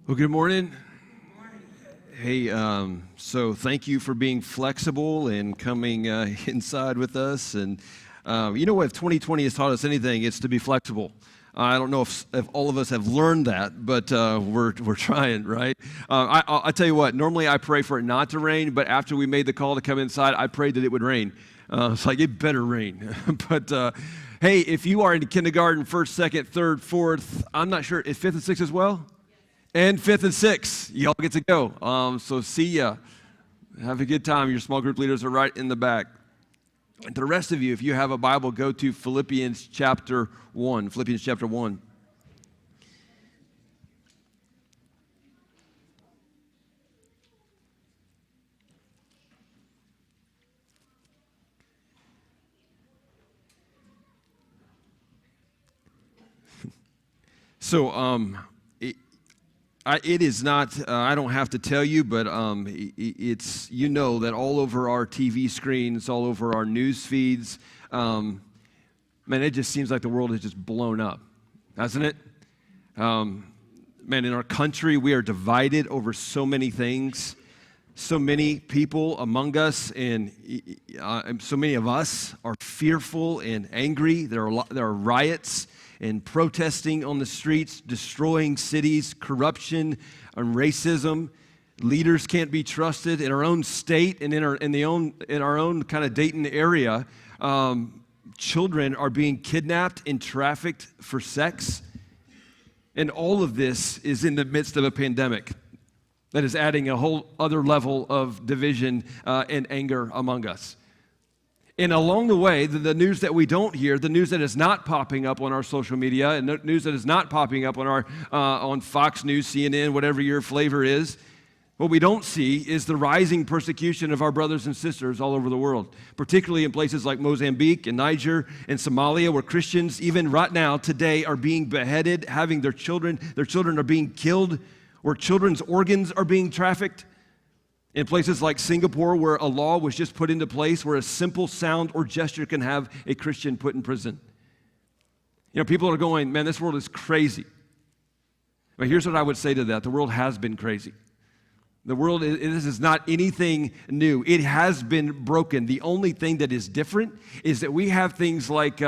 Well, good morning. Hey, so thank you for being flexible and coming inside with us. And you know what, if 2020 has taught us anything, it's to be flexible. I don't know if all of us have learned that, but we're trying, right? I tell you what, normally I pray for it not to rain, but after we made the call to come inside, I prayed that it would rain. It's like, it better rain. But hey, if you are in kindergarten, first, second, third, fourth, I'm not sure, is fifth and sixth as well? And fifth and sixth, y'all get to go. So see ya. Have a good time. Your small group leaders are right in the back. And to the rest of you, if you have a Bible, go to Philippians chapter 1. Philippians chapter 1. So, it is not, I don't have to tell you, but it's, you know, that all over our TV screens, all over our news feeds, man, it just seems like the world is just blown up, hasn't it? Man, in our country, we are divided over so many things. So many people among us, and so many of us are fearful and angry. There are riots and protesting on the streets, destroying cities, corruption and racism. Leaders can't be trusted in our own state and in our own kind of Dayton area. Children are being kidnapped and trafficked for sex. And all of this is in the midst of a pandemic that is adding a whole other level of division and anger among us. And along the way, the news that we don't hear, the news that is not popping up on our social media, and the news that is not popping up on our on Fox News, CNN, whatever your flavor is, what we don't see is the rising persecution of our brothers and sisters all over the world, particularly in places like Mozambique and Niger and Somalia, where Christians, even right now, today, are being beheaded, having their children are being killed, where children's organs are being trafficked. In places like Singapore, where a law was just put into place where a simple sound or gesture can have a Christian put in prison. You know, people are going, man, this world is crazy. But here's what I would say to that. The world has been crazy. The world, this is not anything new. It has been broken. The only thing that is different is that we have things like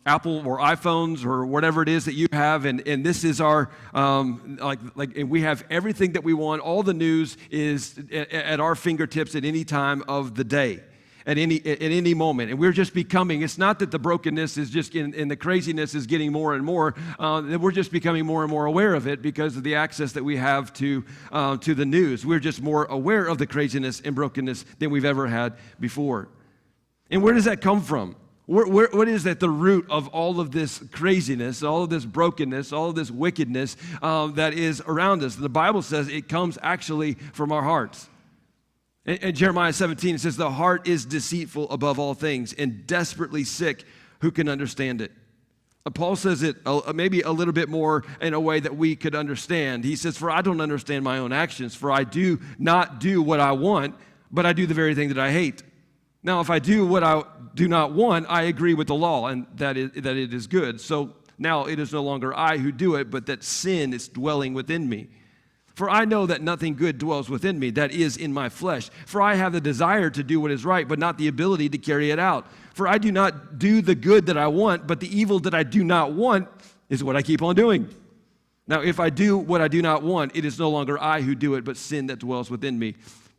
Apple or iPhones or whatever it is that you have, and this is our, and we have everything that we want. All the news is at our fingertips at any time of the day, at any moment. And we're just becoming, it's not that the brokenness is just, and the craziness is getting more and more, we're just becoming more and more aware of it because of the access that we have to the news. We're just more aware of the craziness and brokenness than we've ever had before. And where does that come from? What is at the root of all of this craziness, all of this brokenness, all of this wickedness that is around us? The Bible says it comes actually from our hearts. In Jeremiah 17, it says, the heart is deceitful above all things and desperately sick. Who can understand it? Paul says it maybe a little bit more in a way that we could understand. He says, for I don't understand my own actions, for I do not do what I want, but I do the very thing that I hate. Now, if I do what I do not want, I agree with the law, and that it is good. So now it is no longer I who do it, but that sin is dwelling within me. For I know that nothing good dwells within me, that is in my flesh. For I have the desire to do what is right, but not the ability to carry it out. For I do not do the good that I want, but the evil that I do not want is what I keep on doing. Now, if I do what I do not want, it is no longer I who do it, but sin that dwells within me.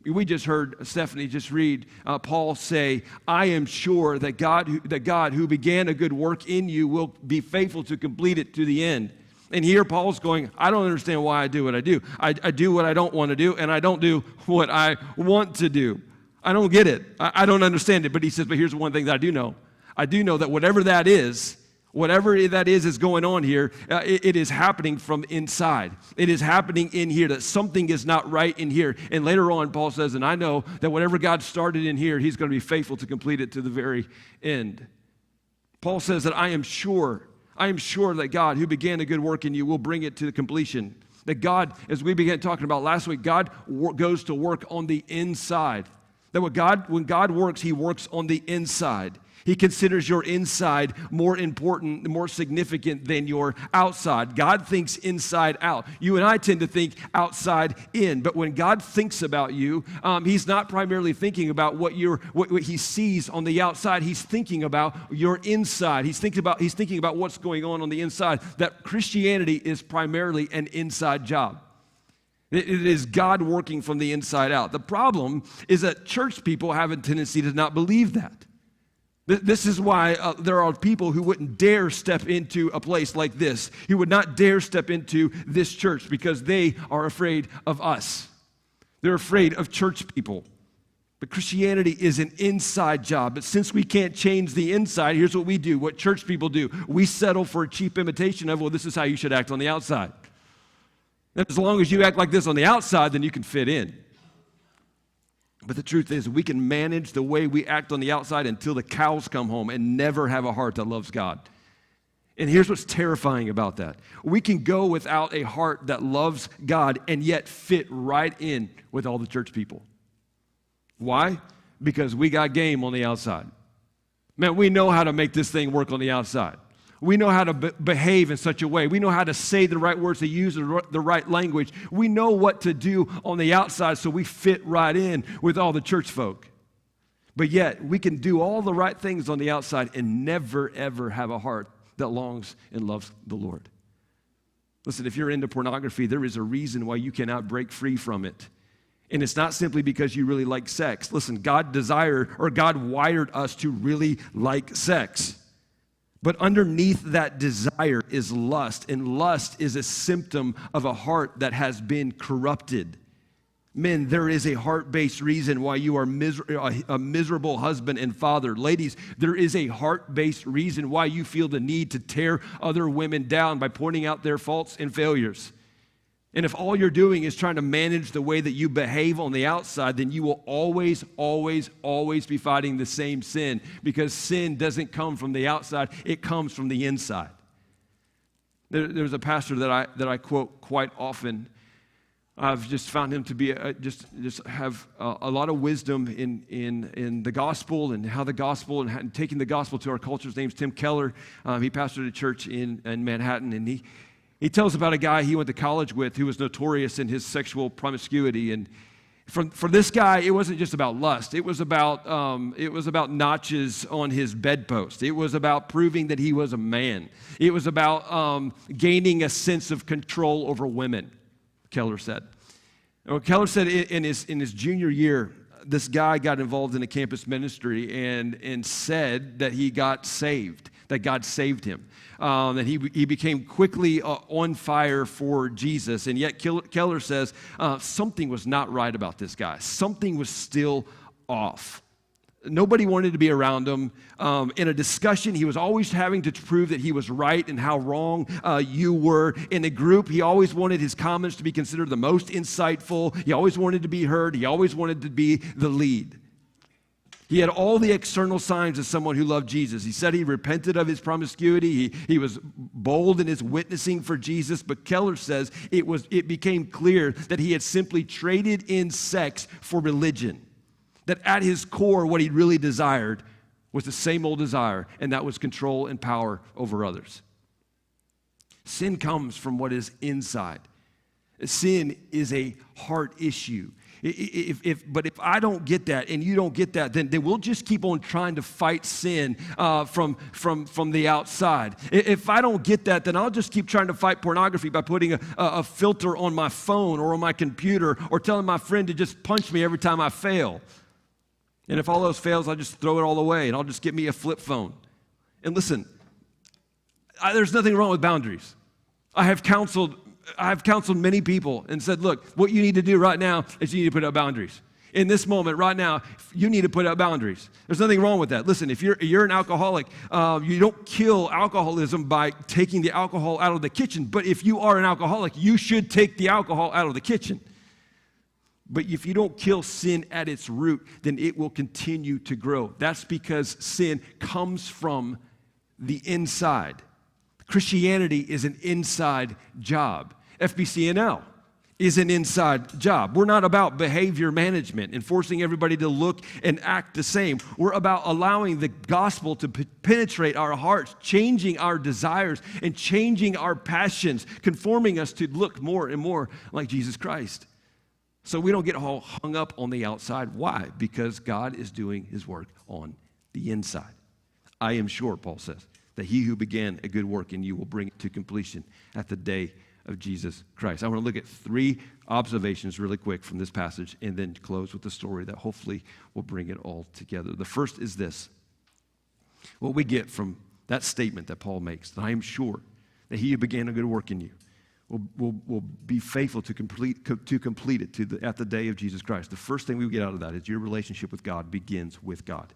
We just heard Stephanie just read Paul say, I am sure that God who began a good work in you will be faithful to complete it to the end. And here Paul's going, I don't understand why I do what I do. I do what I don't want to do, and I don't do what I want to do. I don't get it. I don't understand it. But he says, but here's one thing that I do know. I do know that whatever that is going on here, it is happening from inside. It is happening in here, that something is not right in here. And later on, Paul says, and I know that whatever God started in here, he's going to be faithful to complete it to the very end. Paul says that I am sure that God, who began a good work in you, will bring it to completion. That God, as we began talking about last week, God goes to work on the inside. That when God works, he works on the inside. He considers your inside more important, more significant than your outside. God thinks inside out. You and I tend to think outside in. But when God thinks about you, he's not primarily thinking about what he sees on the outside. He's thinking about your inside. He's thinking about what's going on the inside. That Christianity is primarily an inside job. It is God working from the inside out. The problem is that church people have a tendency to not believe that. This is why there are people who wouldn't dare step into a place like this. Who would not dare step into this church because they are afraid of us. They're afraid of church people. But Christianity is an inside job. But since we can't change the inside, here's what we do, what church people do. We settle for a cheap imitation of, well, this is how you should act on the outside. And as long as you act like this on the outside, then you can fit in. But the truth is, we can manage the way we act on the outside until the cows come home and never have a heart that loves God. And here's what's terrifying about that. We can go without a heart that loves God and yet fit right in with all the church people. Why? Because we got game on the outside. Man, we know how to make this thing work on the outside. We know how to behave in such a way. We know how to say the right words, to use the right language. We know what to do on the outside so we fit right in with all the church folk. But yet, we can do all the right things on the outside and never, ever have a heart that longs and loves the Lord. Listen, if you're into pornography, there is a reason why you cannot break free from it. And it's not simply because you really like sex. Listen, God wired us to really like sex. But underneath that desire is lust, and lust is a symptom of a heart that has been corrupted. Men, there is a heart-based reason why you are a miserable husband and father. Ladies, there is a heart-based reason why you feel the need to tear other women down by pointing out their faults and failures. And if all you're doing is trying to manage the way that you behave on the outside, then you will always, always, always be fighting the same sin, because sin doesn't come from the outside, it comes from the inside. There's a pastor that I quote quite often. I've just found him to be just have a lot of wisdom in the gospel and how the gospel and taking the gospel to our culture. His name's Tim Keller. He pastored a church in Manhattan, and he tells about a guy he went to college with who was notorious in his sexual promiscuity. And for this guy, it wasn't just about lust. It was about notches on his bedpost. It was about proving that he was a man. It was about gaining a sense of control over women, Keller said. Well, Keller said in his junior year, this guy got involved in a campus ministry and said that he got saved, that God saved him. That he became quickly on fire for Jesus. And yet Keller says something was not right about this guy. Something was still off. Nobody wanted to be around him. In a discussion, he was always having to prove that he was right and how wrong you were. In a group, he always wanted his comments to be considered the most insightful. He always wanted to be heard. He always wanted to be the lead. He had all the external signs of someone who loved Jesus. He said he repented of his promiscuity. He was bold in his witnessing for Jesus. But Keller says it became clear that he had simply traded in sex for religion. That at his core, what he really desired was the same old desire, and that was control and power over others. Sin comes from what is inside. Sin is a heart issue. But if I don't get that and you don't get that, then we'll just keep on trying to fight sin from the outside. If I don't get that, then I'll just keep trying to fight pornography by putting a filter on my phone or on my computer, or telling my friend to just punch me every time I fail. And if all those fails, I'll just throw it all away and I'll just get me a flip phone. And listen, there's nothing wrong with boundaries. I have counseled many people and said, look, what you need to do right now is you need to put up boundaries. In this moment, right now, you need to put up boundaries. There's nothing wrong with that. Listen, if you're an alcoholic, you don't kill alcoholism by taking the alcohol out of the kitchen. But if you are an alcoholic, you should take the alcohol out of the kitchen. But if you don't kill sin at its root, then it will continue to grow. That's because sin comes from the inside. Christianity is an inside job. FBCNL is an inside job. We're not about behavior management and forcing everybody to look and act the same. We're about allowing the gospel to penetrate our hearts, changing our desires and changing our passions, conforming us to look more and more like Jesus Christ. So we don't get all hung up on the outside. Why? Because God is doing his work on the inside. I am sure, Paul says, that he who began a good work in you will bring it to completion at the day of Jesus Christ. I want to look at 3 observations really quick from this passage and then close with the story that hopefully will bring it all together. The first is this. What we get from that statement that Paul makes, that I am sure that he who began a good work in you will be faithful to complete it at the day of Jesus Christ. The first thing we get out of that is your relationship with God begins with God.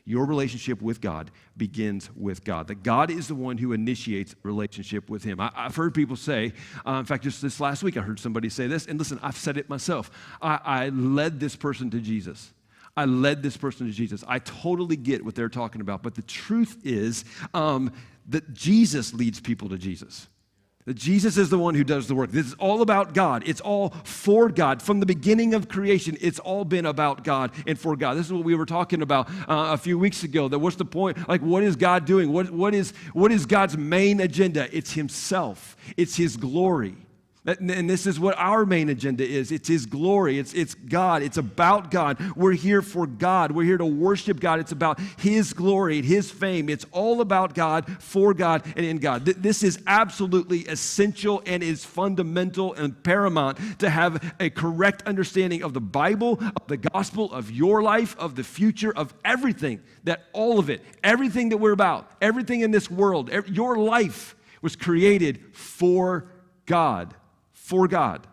Your relationship with God begins with God. That God is the one who initiates a relationship with him. I've heard people say, in fact, just this last week, I heard somebody say this, and listen, I've said it myself. I led this person to Jesus. I led this person to Jesus. I totally get what they're talking about, but the truth is that Jesus leads people to Jesus. That Jesus is the one who does the work. This is all about God. It's all for God. From the beginning of creation, it's all been about God and for God. This is what we were talking about a few weeks ago. That what's the point? Like, what is God doing? What is God's main agenda? It's himself. It's his glory. And this is what our main agenda is. It's his glory. It's God. It's about God. We're here for God. We're here to worship God. It's about his glory, his fame. It's all about God, for God, and in God. This is absolutely essential and is fundamental and paramount to have a correct understanding of the Bible, of the gospel, of your life, of the future, of everything, that all of it, everything that we're about, everything in this world, your life was created for God. For God.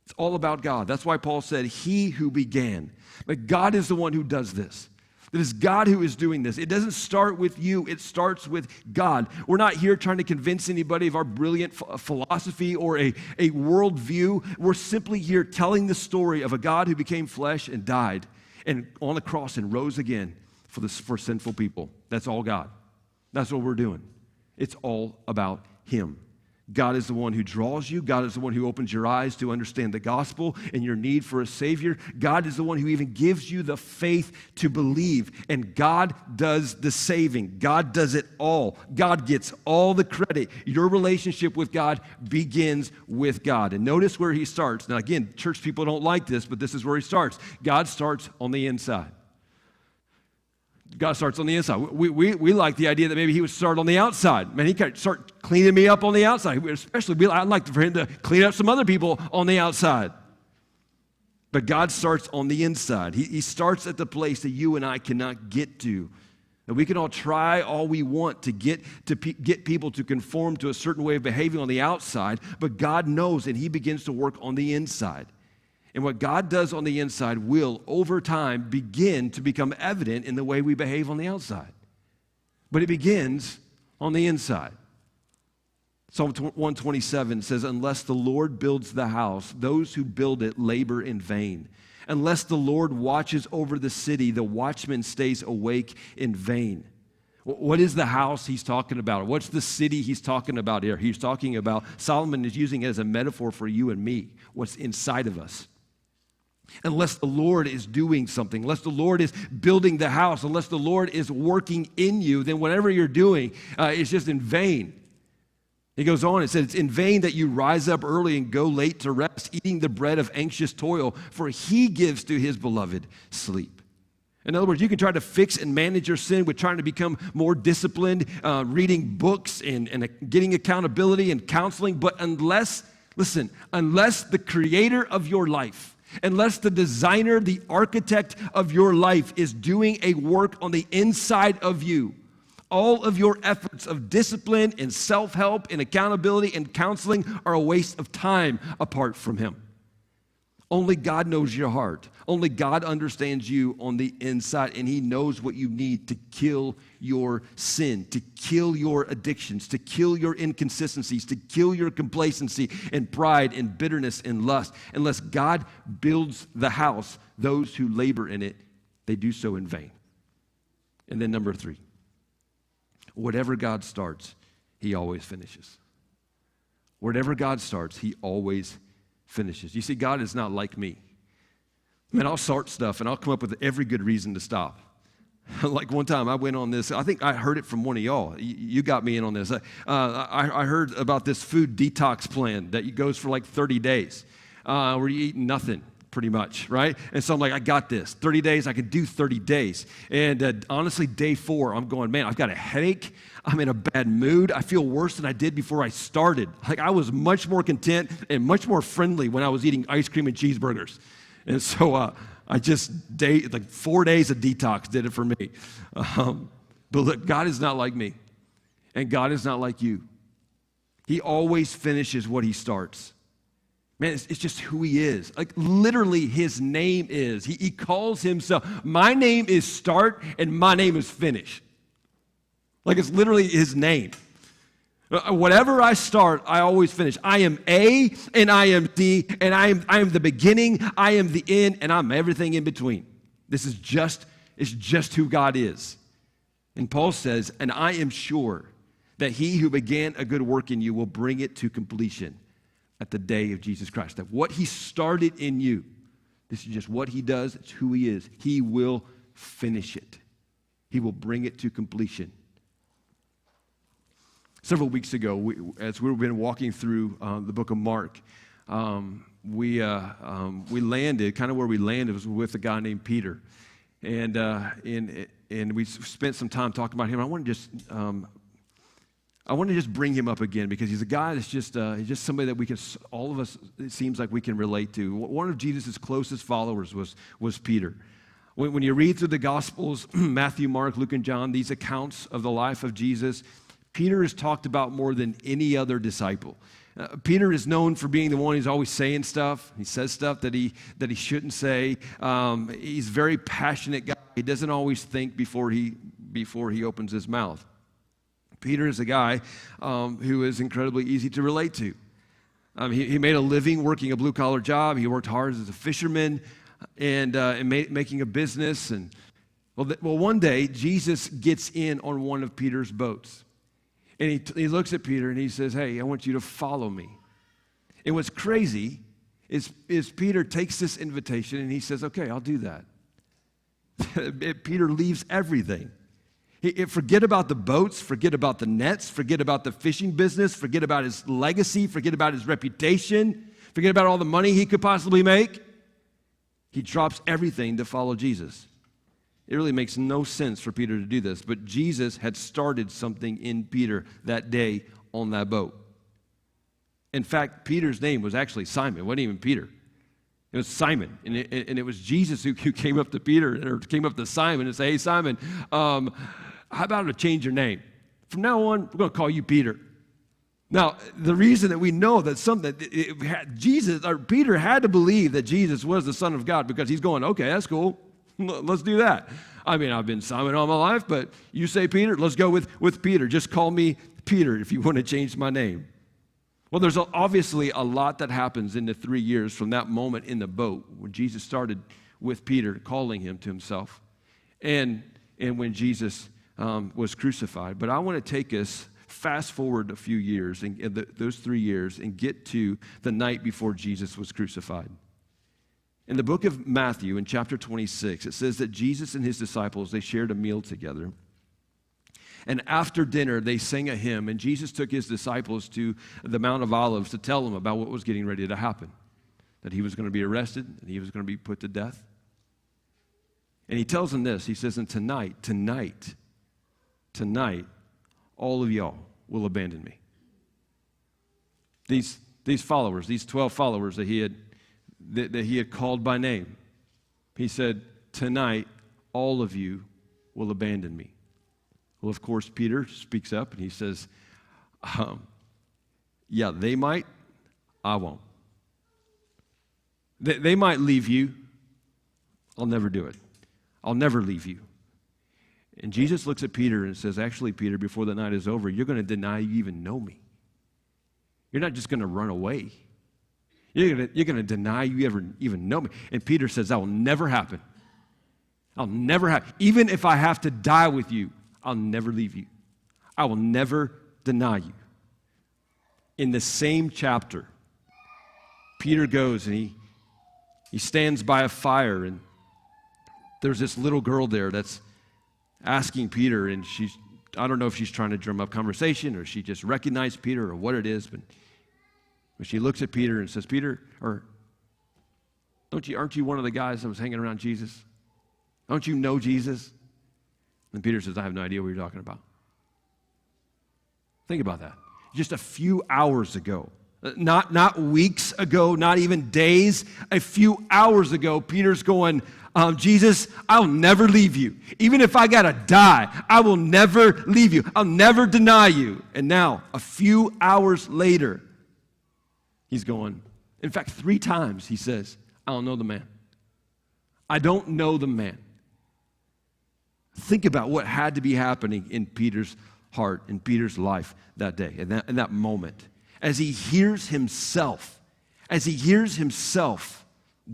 It's all about God. That's why Paul said, he who began. But God is the one who does this. It is God who is doing this. It doesn't start with you. It starts with God. We're not here trying to convince anybody of our brilliant philosophy or a worldview. We're simply here telling the story of a God who became flesh and died and on the cross and rose again for sinful people. That's all God. That's what we're doing. It's all about him. God is the one who draws you. God is the one who opens your eyes to understand the gospel and your need for a Savior. God is the one who even gives you the faith to believe. And God does the saving. God does it all. God gets all the credit. Your relationship with God begins with God. And notice where he starts. Now again, church people don't like this, but this is where he starts. God starts on the inside. God starts on the inside. We like the idea that maybe he would start on the outside. Man, he could start cleaning me up on the outside. Especially, I'd like for him to clean up some other people on the outside. But God starts on the inside. He starts at the place that you and I cannot get to. And we can all try all we want to get people to conform to a certain way of behaving on the outside, but God knows, and he begins to work on the inside. And what God does on the inside will, over time, begin to become evident in the way we behave on the outside. But it begins on the inside. Psalm 127 says, unless the Lord builds the house, those who build it labor in vain. Unless the Lord watches over the city, the watchman stays awake in vain. What is the house he's talking about? What's the city he's talking about here? He's talking about, Solomon is using it as a metaphor for you and me, what's inside of us. Unless the Lord is doing something, unless the Lord is building the house, unless the Lord is working in you, then whatever you're doing is just in vain. He goes on and says, it's in vain that you rise up early and go late to rest, eating the bread of anxious toil, for he gives to his beloved sleep. In other words, you can try to fix and manage your sin with trying to become more disciplined, reading books and getting accountability and counseling, but unless the creator of your life, unless the designer, the architect of your life is doing a work on the inside of you, all of your efforts of discipline and self-help and accountability and counseling are a waste of time apart from him. Only God knows your heart. Only God understands you on the inside, and he knows what you need to kill your sin, to kill your addictions, to kill your inconsistencies, to kill your complacency and pride and bitterness and lust. Unless God builds the house, those who labor in it, they do so in vain. And then number 3, whatever God starts, he always finishes. Whatever God starts, he always finishes. You see, God is not like me. Man, I'll start stuff and I'll come up with every good reason to stop. Like one time I went on this, I think I heard it from one of y'all. You got me in on this. I heard about this food detox plan that goes for like 30 days where you eat nothing pretty much, right? And so I'm like, I got this. 30 days, I can do 30 days. And honestly, day 4, I'm going, man, I've got a headache. I'm in a bad mood. I feel worse than I did before I started. Like I was much more content and much more friendly when I was eating ice cream and cheeseburgers. And so I just, 4 days of detox did it for me. But look, God is not like me. And God is not like you. He always finishes what he starts. Man, it's just who he is. Like literally his name is. He calls himself, my name is start and my name is finish. Like it's literally his name. Whatever I start, I always finish. I am A and I am D and I am the beginning, I am the end, and I'm everything in between. It's just who God is. And Paul says, and I am sure that he who began a good work in you will bring it to completion at the day of Jesus Christ. That what he started in you, this is just what he does, it's who he is. He will finish it. He will bring it to completion. Several weeks ago, as we've been walking through the book of Mark, we landed, kind of where we landed was with a guy named Peter. And we spent some time talking about him. I want to just bring him up again because he's a guy that's he's just somebody that all of us, it seems like we can relate to. One of Jesus' closest followers was Peter. When you read through the Gospels, Matthew, Mark, Luke, and John, these accounts of the life of Jesus, Peter is talked about more than any other disciple. Peter is known for being the one who's always saying stuff. He says stuff that he shouldn't say. He's a very passionate guy. He doesn't always think before he opens his mouth. Peter is a guy who is incredibly easy to relate to. He made a living working a blue-collar job. He worked hard as a fisherman and making a business. And one day, Jesus gets in on one of Peter's boats. And he looks at Peter and he says, hey, I want you to follow me. And what's crazy is Peter takes this invitation and he says, okay, I'll do that. Peter leaves everything. Forget about the boats, forget about the nets, forget about the fishing business, forget about his legacy, forget about his reputation, forget about all the money he could possibly make. He drops everything to follow Jesus. It really makes no sense for Peter to do this, but Jesus had started something in Peter that day on that boat. In fact, Peter's name was actually Simon. It wasn't even Peter. It was Simon, and it was Jesus who came up to Peter, or came up to Simon and said, hey, Simon, how about to change your name? From now on, we're going to call you Peter. Now, the reason that we know that Peter had to believe that Jesus was the Son of God because he's going, okay, that's cool. Let's do that. I mean, I've been Simon all my life, but you say Peter, let's go with Peter. Just call me Peter if you want to change my name. Well, there's obviously a lot that happens in the 3 years from that moment in the boat when Jesus started with Peter calling him to himself and when Jesus was crucified. But I want to take us fast forward a few years, those 3 years, and get to the night before Jesus was crucified. In the book of Matthew, in chapter 26, it says that Jesus and his disciples, they shared a meal together. And after dinner, they sang a hymn, and Jesus took his disciples to the Mount of Olives to tell them about what was getting ready to happen, that he was going to be arrested, and he was going to be put to death. And he tells them this, he says, and tonight, all of y'all will abandon me. These followers, these 12 followers that he had called by name. He said, tonight, all of you will abandon me. Well, of course, Peter speaks up and he says, yeah, they might, I won't. They might leave you. I'll never do it. I'll never leave you. And Jesus looks at Peter and says, actually, Peter, before the night is over, you're going to deny you even know me. You're not just going to run away. You're going to deny you ever even know me. And Peter says, that will never happen. I'll never happen. Even if I have to die with you, I'll never leave you. I will never deny you. In the same chapter, Peter goes and he stands by a fire, and there's this little girl there that's asking Peter, and I don't know if she's trying to drum up conversation or she just recognized Peter or what it is, but she looks at Peter and says, Peter, aren't you one of the guys that was hanging around Jesus? Don't you know Jesus? And Peter says, I have no idea what you're talking about. Think about that. Just a few hours ago, not weeks ago, not even days, a few hours ago, Peter's going, Jesus, I'll never leave you. Even if I got to die, I will never leave you. I'll never deny you. And now, a few hours later, he's going, in fact, 3 times he says, I don't know the man. I don't know the man. Think about what had to be happening in Peter's heart, in Peter's life that day, in that moment. As he hears himself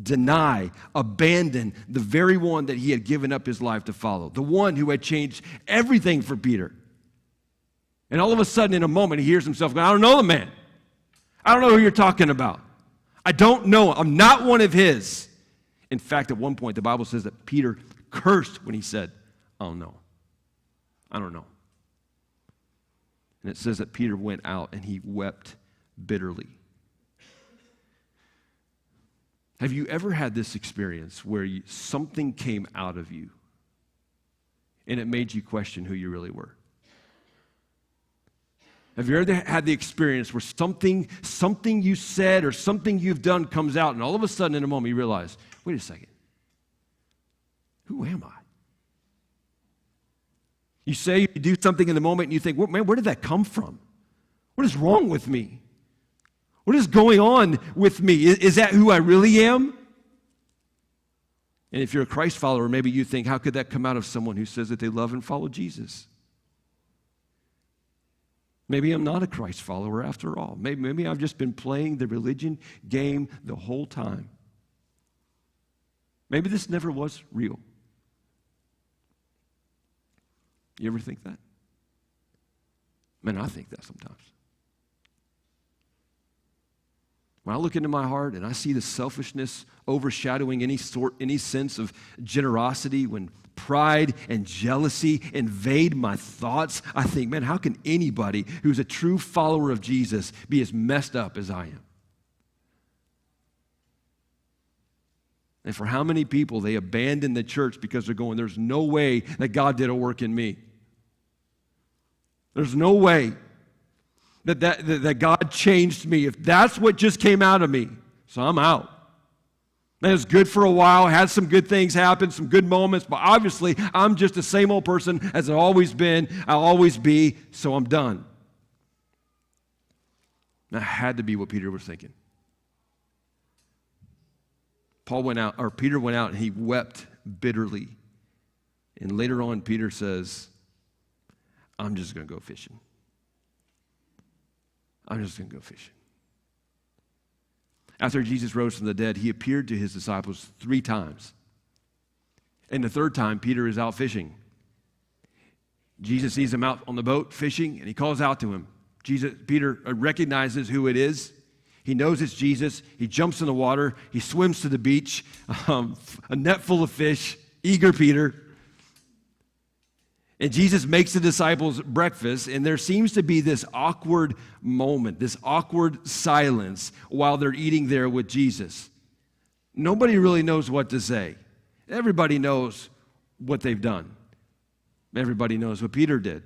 deny, abandon the very one that he had given up his life to follow, the one who had changed everything for Peter. And all of a sudden, in a moment, he hears himself going, I don't know the man. I don't know who you're talking about. I don't know. I'm not one of his. In fact, at one point, the Bible says that Peter cursed when he said, oh no, I don't know. And it says that Peter went out and he wept bitterly. Have you ever had this experience where something came out of you and it made you question who you really were? Have you ever had the experience where something you said or something you've done comes out and all of a sudden in a moment you realize, wait a second, who am I? You say you do something in the moment and you think, well, man, where did that come from? What is wrong with me? What is going on with me? Is that who I really am? And if you're a Christ follower, maybe you think, how could that come out of someone who says that they love and follow Jesus? Maybe I'm not a Christ follower after all. Maybe I've just been playing the religion game the whole time. Maybe this never was real. You ever think that? Man, I think that sometimes. When I look into my heart and I see the selfishness overshadowing any sense of generosity, when pride and jealousy invade my thoughts, I think, man, how can anybody who's a true follower of Jesus be as messed up as I am? And for how many people they abandon the church because they're going, there's no way that God did a work in me. There's no way that God changed me if that's what just came out of me. So I'm out. And it was good for a while, had some good things happen, some good moments, but obviously I'm just the same old person as I've always been, I'll always be, so I'm done. That had to be what Peter was thinking. Peter went out and he wept bitterly. And later on, Peter says, I'm just going to go fishing. I'm just going to go fishing. After Jesus rose from the dead, he appeared to his disciples 3 times. And the 3rd time, Peter is out fishing. Jesus sees him out on the boat fishing, and he calls out to him. Peter recognizes who it is. He knows it's Jesus. He jumps in the water. He swims to the beach, a net full of fish, eager Peter. And Jesus makes the disciples breakfast, and there seems to be this awkward moment, this awkward silence while they're eating there with Jesus. Nobody really knows what to say. Everybody knows what they've done. Everybody knows what Peter did.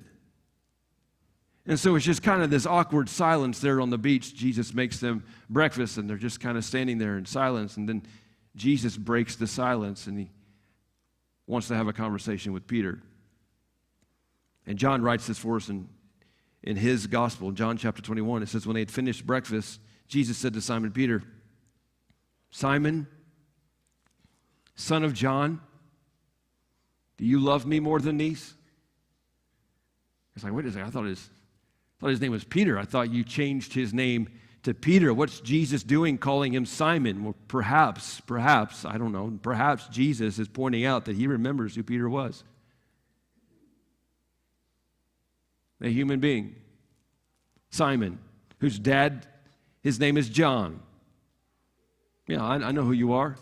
And so it's just kind of this awkward silence there on the beach. Jesus makes them breakfast, and they're just kind of standing there in silence. And then Jesus breaks the silence, and he wants to have a conversation with Peter. And John writes this for us in his gospel, John chapter 21. It says, when they had finished breakfast, Jesus said to Simon Peter, Simon, son of John, do you love me more than these? It's like, wait a second, I thought his name was Peter. I thought you changed his name to Peter. What's Jesus doing calling him Simon? Well, perhaps, I don't know, perhaps Jesus is pointing out that he remembers who Peter was. A human being, Simon, whose dad, his name is John. Yeah, I know who you are.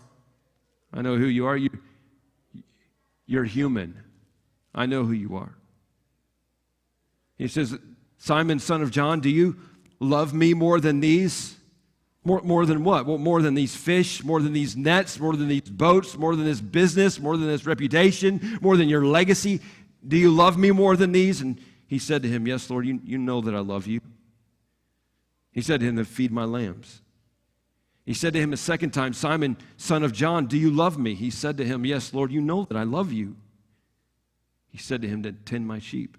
I know who you are. You're human. I know who you are. He says, Simon, son of John, do you love me more than these? More than what? Well, more than these fish, more than these nets, more than these boats, more than this business, more than this reputation, more than your legacy. Do you love me more than these? And he said to him, yes, Lord, you know that I love you. He said to him, then feed my lambs. He said to him a second time, Simon, son of John, do you love me? He said to him, yes, Lord, you know that I love you. He said to him, then tend my sheep.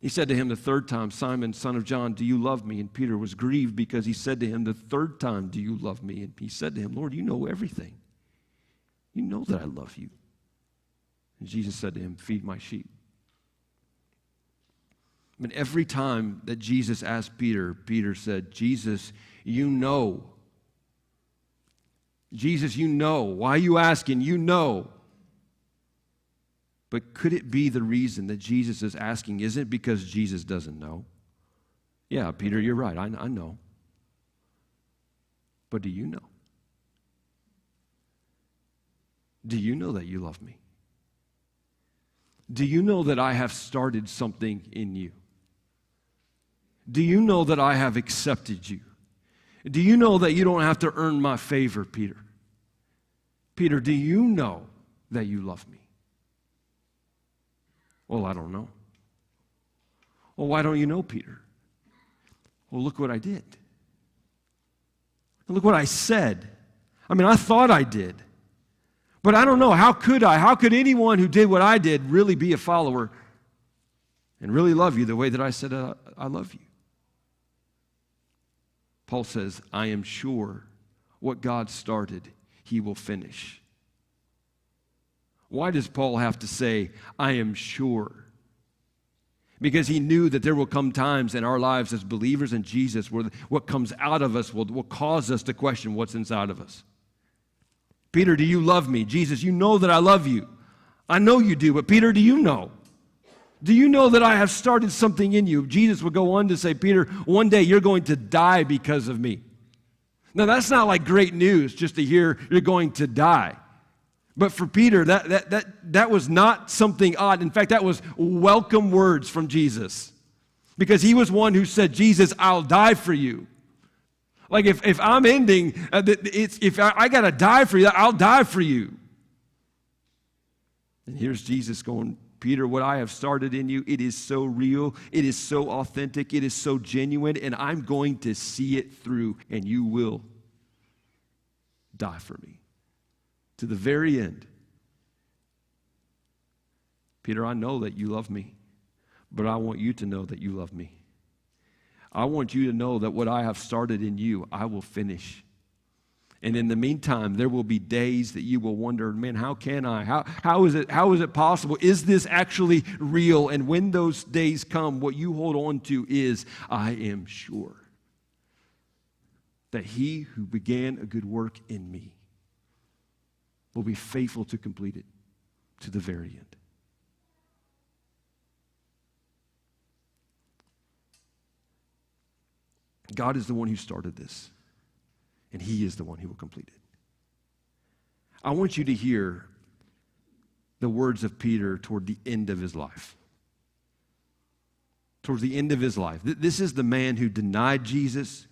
He said to him the third time, Simon, son of John, do you love me? And Peter was grieved because he said to him the third time, do you love me? And he said to him, Lord, you know everything. You know that I love you. And Jesus said to him, feed my sheep. I mean, every time that Jesus asked Peter, Peter said, Jesus, you know. Jesus, you know. Why are you asking? You know. But could it be the reason that Jesus is asking isn't because Jesus doesn't know? Yeah, Peter, you're right. I know. But do you know? Do you know that you love me? Do you know that I have started something in you? Do you know that I have accepted you? Do you know that you don't have to earn my favor, Peter? Peter, do you know that you love me? Well, I don't know. Well, why don't you know, Peter? Well, look what I did. Look what I said. I mean, I thought I did. But I don't know. How could I? How could anyone who did what I did really be a follower and really love you the way that I said I love you? Paul says, I am sure what God started, he will finish. Why does Paul have to say, I am sure? Because he knew that there will come times in our lives as believers in Jesus where what comes out of us will cause us to question what's inside of us. Peter, do you love me? Jesus, you know that I love you. I know you do, but Peter, do you know? Do you know that I have started something in you? Jesus would go on to say, Peter, one day you're going to die because of me. Now, that's not like great news just to hear you're going to die. But for Peter, that was not something odd. In fact, that was welcome words from Jesus. Because he was one who said, Jesus, I'll die for you. Like if I'm ending, if I got to die for you, I'll die for you. And here's Jesus going, Peter, what I have started in you, it is so real, it is so authentic, it is so genuine, and I'm going to see it through, and you will die for me. To the very end. Peter, I know that you love me, but I want you to know that you love me. I want you to know that what I have started in you, I will finish. And in the meantime, there will be days that you will wonder, man, how can I? How is it possible? Is this actually real? And when those days come, what you hold on to is, I am sure that he who began a good work in me will be faithful to complete it to the very end. God is the one who started this, and he is the one who will complete it. I want you to hear the words of Peter toward the end of his life. Towards the end of his life. This is the man who denied Jesus,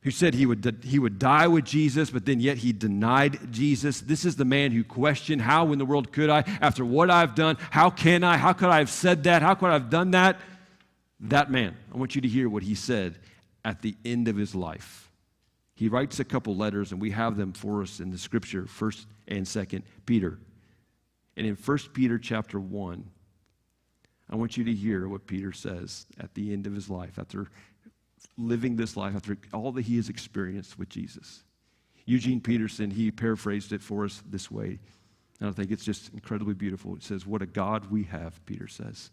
who said he would die with Jesus, but then yet he denied Jesus. This is the man who questioned, how in the world could I, after what I've done, how can I, how could I have said that, how could I have done that? That man, I want you to hear what he said at the end of his life. He writes a couple letters, and we have them for us in the scripture, 1st and 2nd Peter. And in 1 Peter chapter 1, I want you to hear what Peter says at the end of his life, after living this life, after all that he has experienced with Jesus. Eugene Peterson, he paraphrased it for us this way, and I think it's just incredibly beautiful. It says, what a God we have, Peter says,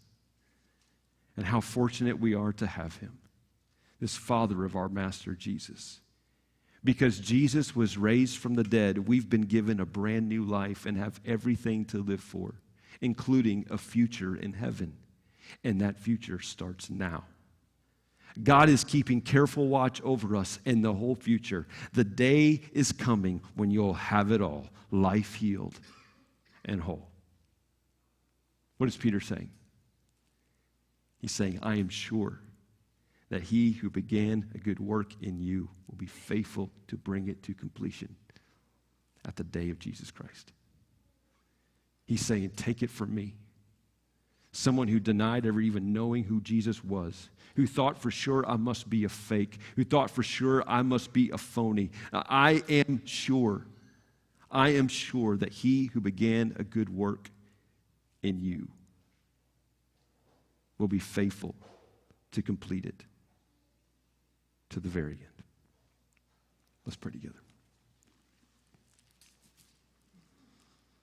and how fortunate we are to have him, this Father of our Master Jesus. Because Jesus was raised from the dead, we've been given a brand new life and have everything to live for, including a future in heaven. And that future starts now. God is keeping careful watch over us in the whole future. The day is coming when you'll have it all, life healed and whole. What is Peter saying? He's saying, I am sure that he who began a good work in you will be faithful to bring it to completion at the day of Jesus Christ. He's saying, take it from me. Someone who denied ever even knowing who Jesus was, who thought for sure I must be a fake, who thought for sure I must be a phony. I am sure that he who began a good work in you will be faithful to complete it to the very end. Let's pray together.